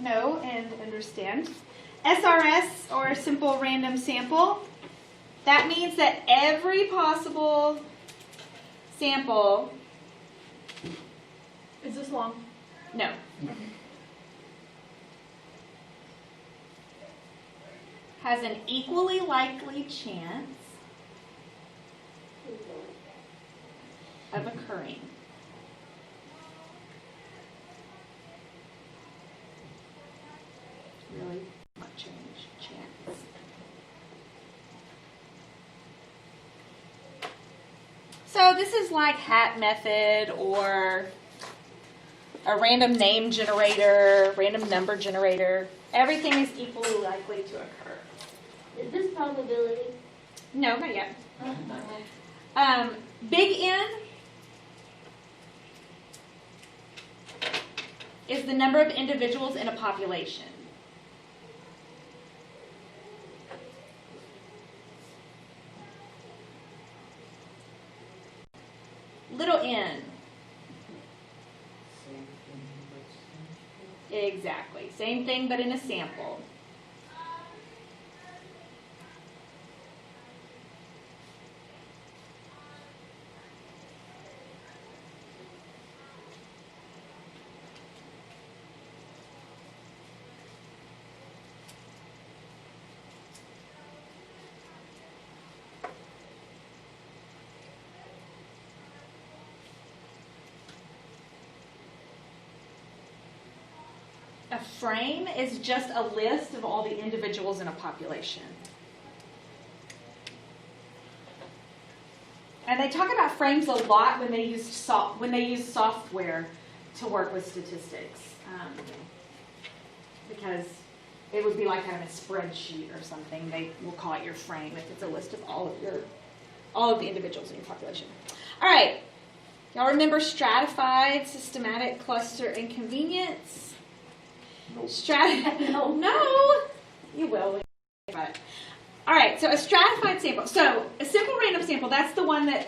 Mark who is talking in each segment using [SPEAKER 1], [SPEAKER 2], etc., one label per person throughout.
[SPEAKER 1] know and understand. SRS, or simple random sample, that means that every possible sample.
[SPEAKER 2] Is this long?
[SPEAKER 1] No. Has an equally likely chance of occurring. Really not change chance. So this is like hat method or a random name generator, random number generator. Everything is equally likely to occur.
[SPEAKER 3] Is this probability?
[SPEAKER 1] No, not yet. Big N is the number of individuals in a population. Little n. Exactly. Same thing, but in a sample. A frame is just a list of all the individuals in a population. And they talk about frames a lot when they use software to work with statistics, because it would be like having a spreadsheet or something. They will call it your frame if it's a list of all of the individuals in your population. All right, y'all remember stratified, systematic, cluster, and convenience? No, you will. All right, so a stratified sample. So a simple random sample, that's the one that's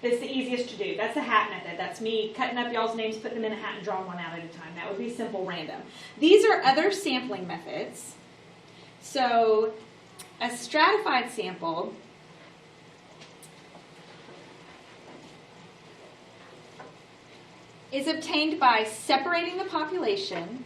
[SPEAKER 1] the easiest to do. That's the hat method. That's me cutting up y'all's names, putting them in a hat, and drawing one out at a time. That would be simple random. These are other sampling methods. So a stratified sample is obtained by separating the population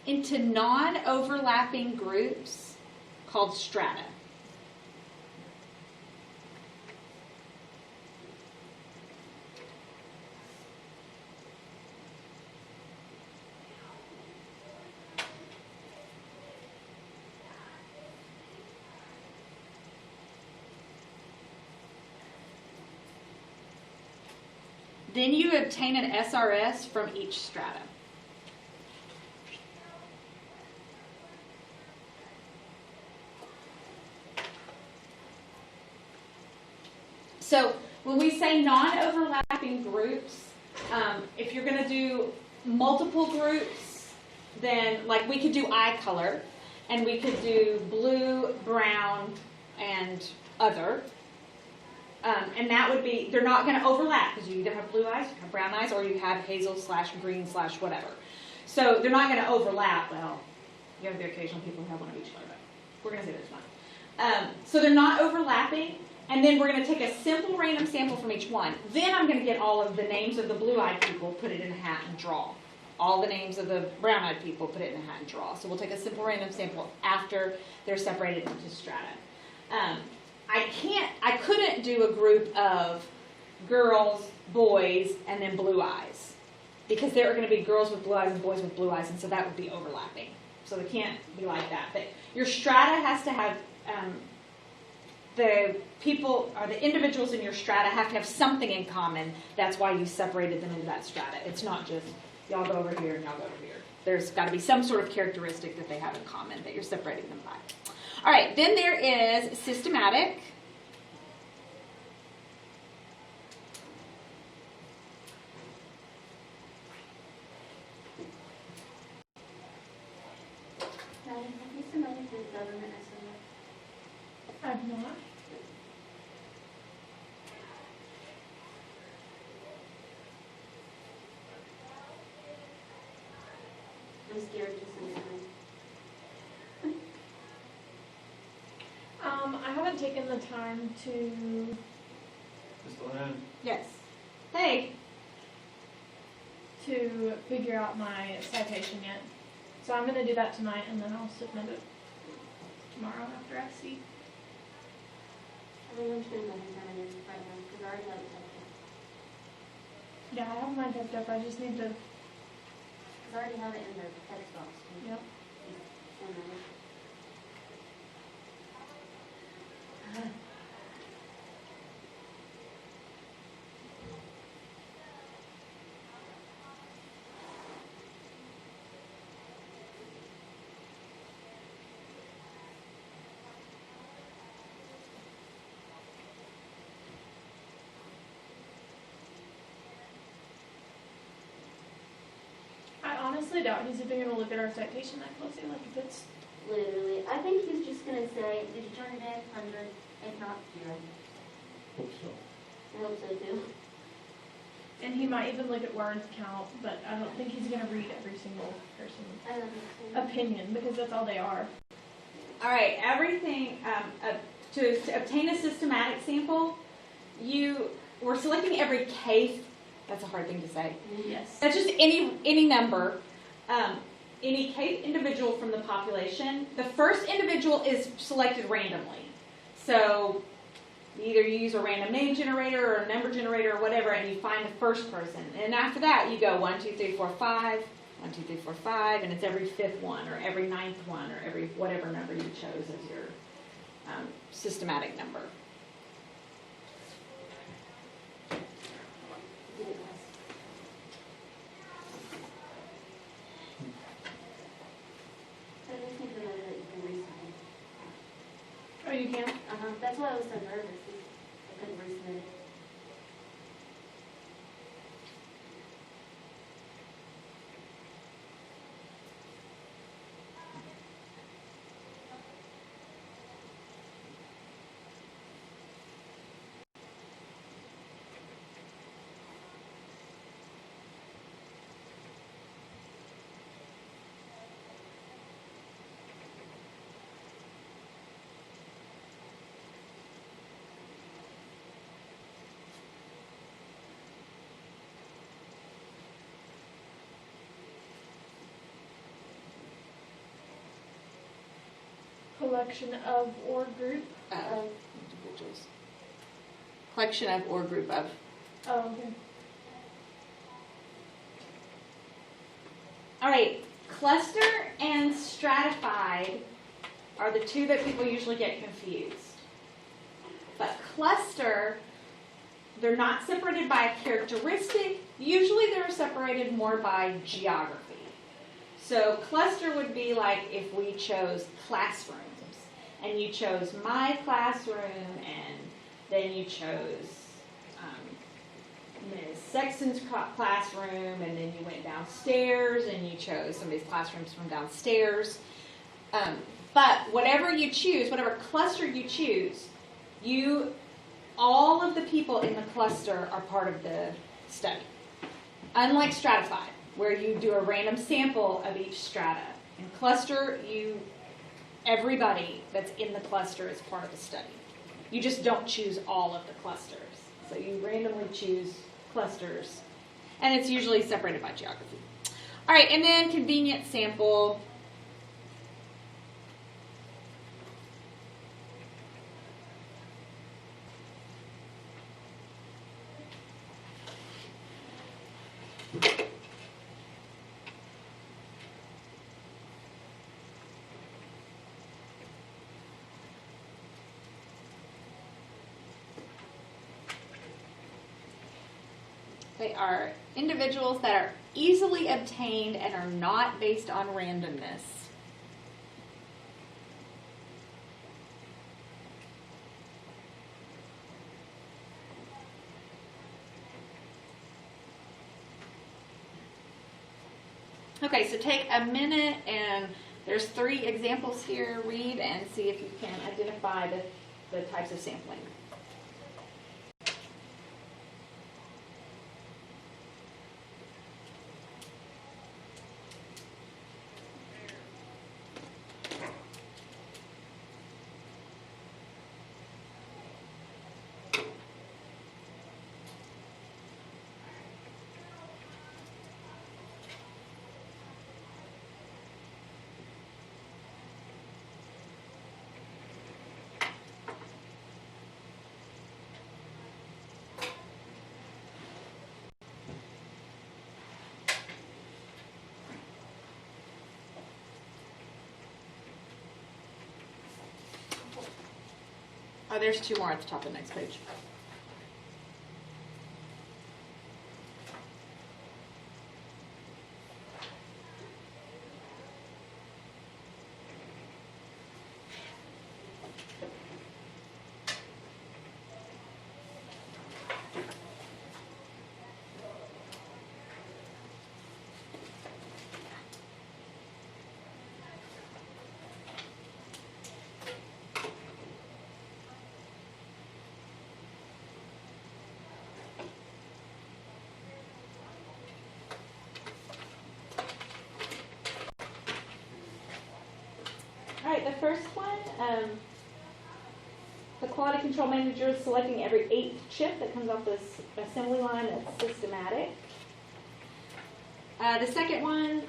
[SPEAKER 1] into non-overlapping groups called strata. Then you obtain an SRS from each strata. So when we say non-overlapping groups, if you're going to do multiple groups, then like we could do eye color, and we could do blue, brown, and other. And that would be, they're not going to overlap because you either have blue eyes, you have brown eyes, or you have hazel / green / whatever. So they're not going to overlap. Well, you have the occasional people who have one of each color, but we're going to say there's one. So they're not overlapping, and then we're going to take a simple random sample from each one. Then I'm going to get all of the names of the blue-eyed people, put it in a hat, and draw. All the names of the brown-eyed people, put it in a hat, and draw. So we'll take a simple random sample after they're separated into strata. I couldn't do a group of girls, boys, and then blue eyes, because there are going to be girls with blue eyes and boys with blue eyes, and so that would be overlapping. So they can't be like that. But your strata has to have, the people, or the individuals in your strata have to have something in common. That's why you separated them into that strata. It's not just, y'all go over here and y'all go over here. There's got to be some sort of characteristic that they have in common that you're separating them by. All right, then there is systematic.
[SPEAKER 3] have you submitted to the government estimate?
[SPEAKER 2] I've not.
[SPEAKER 3] I'm scared to submit mine.
[SPEAKER 2] I haven't taken the time to
[SPEAKER 4] Just Lynn.
[SPEAKER 1] Yes. Hey.
[SPEAKER 2] figure out my citation yet. So I'm gonna do that tonight and then I'll submit it tomorrow after I see.
[SPEAKER 3] I think I'm just gonna go ahead and turn it in right now, because I already have it typed up.
[SPEAKER 2] Yeah, I have mine typed up. I just need to.
[SPEAKER 3] Because I already have it in the text box.
[SPEAKER 2] Yep.
[SPEAKER 3] And then-
[SPEAKER 2] I honestly doubt he's even gonna look at our citation that closely. Like if it's.
[SPEAKER 3] Literally, I think he's just gonna say, did you turn it in? 100. If not, 0.
[SPEAKER 4] Hope so.
[SPEAKER 3] I hope so too.
[SPEAKER 2] And he might even look at word count, but I don't think he's gonna read every single person's
[SPEAKER 3] I don't think so.
[SPEAKER 2] opinion because that's all they are.
[SPEAKER 1] All right, everything, to obtain a systematic sample, we're selecting every case. That's a hard thing to say.
[SPEAKER 2] Yes.
[SPEAKER 1] That's just any number, any case individual from the population. The first individual is selected randomly. So either you use a random name generator or a number generator or whatever, and you find the first person. And after that, you go 1, 2, 3, 4, 5, 1, 2, 3, 4, 5, and it's every fifth one or every ninth one or every whatever number you chose as your systematic number.
[SPEAKER 3] Did it last? I just need to know that you can resubmit.
[SPEAKER 2] Oh, you can?
[SPEAKER 3] That's why I was so nervous. I couldn't resubmit it.
[SPEAKER 2] Collection of or group.
[SPEAKER 1] Individuals. Collection of or group of.
[SPEAKER 2] Oh, okay.
[SPEAKER 1] All right, cluster and stratified are the two that people usually get confused. But cluster, they're not separated by a characteristic. Usually they're separated more by geography. So cluster would be like if we chose classrooms, and you chose my classroom, and then you chose Ms. Sexton's classroom, and then you went downstairs and you chose somebody's classrooms from downstairs. But whatever you choose, whatever cluster you choose, all of the people in the cluster are part of the study. Unlike stratified, where you do a random sample of each strata. In cluster, everybody that's in the cluster is part of the study. You just don't choose all of the clusters. So you randomly choose clusters, and it's usually separated by geography. All right, and then convenient sample. They are individuals that are easily obtained and are not based on randomness. Okay, so take a minute and There's 3 examples here. Read and see if you can identify the types of sampling. Oh, there's 2 more at the top of the next page. All right, the first one, the quality control manager is selecting every 8th chip that comes off this assembly line that's systematic. The second one,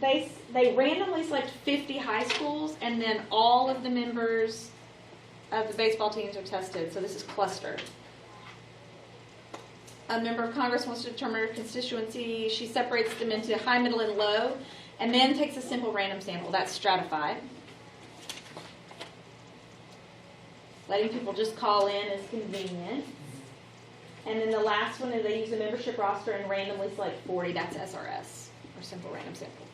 [SPEAKER 1] they randomly select 50 high schools, and then all of the members of the baseball teams are tested, so this is clustered. A member of Congress wants to determine her constituency. She separates them into high, middle, and low, and then takes a simple random sample. That's stratified. Letting people just call in is convenient. And then the last one is they use a membership roster and randomly select 40. That's SRS, or simple random sample.